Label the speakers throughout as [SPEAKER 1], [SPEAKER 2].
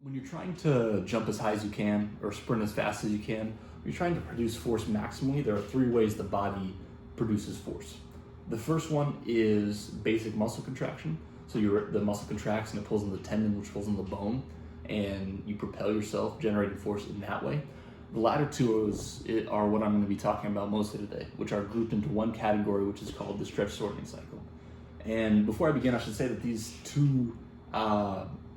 [SPEAKER 1] When you're trying to jump as high as you can or sprint as fast as you can, you're trying to produce force maximally. There are three ways the body produces force. The first one is basic muscle contraction. So the muscle contracts and it pulls on the tendon, which pulls on the bone, and you propel yourself, generating force in that way. The latter two are what I'm going to be talking about mostly today, which are grouped into one category, which is called the stretch-shortening cycle. And before I begin, I should say that these two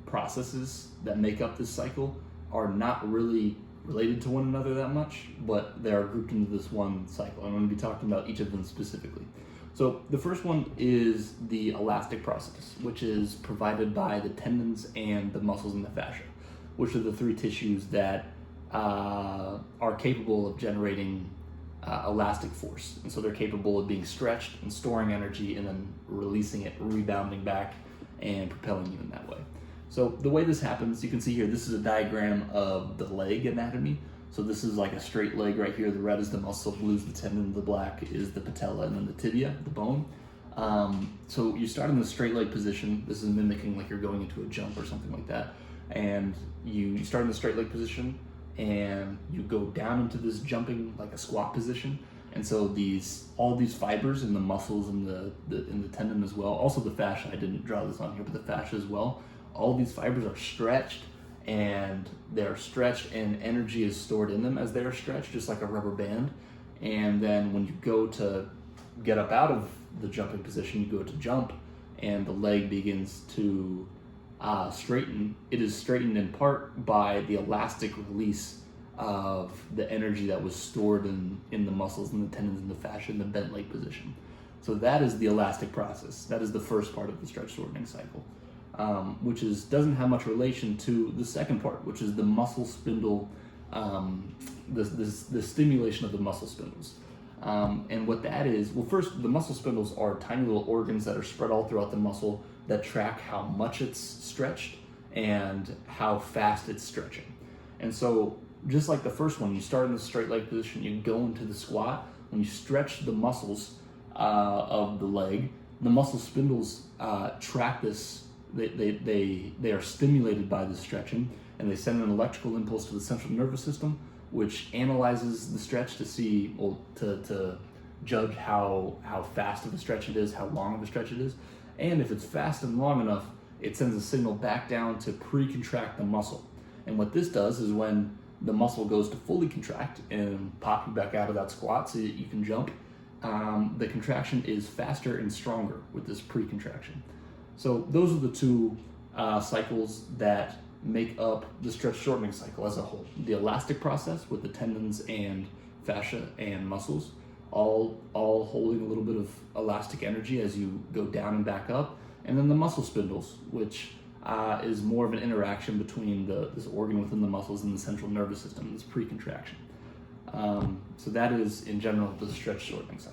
[SPEAKER 1] processes that make up this cycle are not really related to one another that much, but they are grouped into this one cycle. I'm going to be talking about each of them specifically. So the first one is the elastic process, which is provided by the tendons and the muscles and the fascia, which are the three tissues that are capable of generating elastic force. And so they're capable of being stretched and storing energy and then releasing it, rebounding back and propelling you in that way. So the way this happens, you can see here, this is a diagram of the leg anatomy. So this is like a straight leg right here. The red is the muscle, blue is the tendon, the black is the patella, and then the tibia, the bone. So you start in the straight leg position. This is mimicking like you're going into a jump or something like that. And you start in the straight leg position and you go down into this jumping like a squat position. And so all these fibers in the muscles and in the tendon as well, also the fascia, I didn't draw this on here, but the fascia as well, all these fibers are stretched, and they're stretched and energy is stored in them as they are stretched, just like a rubber band. And then when you go to get up out of the jumping position, you go to jump and the leg begins to straighten. It is straightened in part by the elastic release of the energy that was stored in the muscles and the tendons and the fascia in the bent leg position. So that is the elastic process. That is the first part of the stretch shortening cycle, which doesn't have much relation to the second part, which is the muscle spindle, the stimulation of the muscle spindles. And what that is, well, first, the muscle spindles are tiny little organs that are spread all throughout the muscle that track how much it's stretched and how fast it's stretching. And so just like the first one, you start in the straight leg position, you go into the squat. When you stretch the muscles of the leg, the muscle spindles track this. They are stimulated by the stretching, and they send an electrical impulse to the central nervous system, which analyzes the stretch to see, to judge how fast of a stretch it is, how long of a stretch it is. And if it's fast and long enough, it sends a signal back down to pre-contract the muscle. And what this does is when the muscle goes to fully contract and pop you back out of that squat so that you can jump, the contraction is faster and stronger with this pre-contraction. So those are the two cycles that make up the stretch shortening cycle as a whole. The elastic process with the tendons and fascia and muscles, all holding a little bit of elastic energy as you go down and back up. And then the muscle spindles, which is more of an interaction between this organ within the muscles and the central nervous system, this pre-contraction. So that is, in general, the stretch shortening cycle.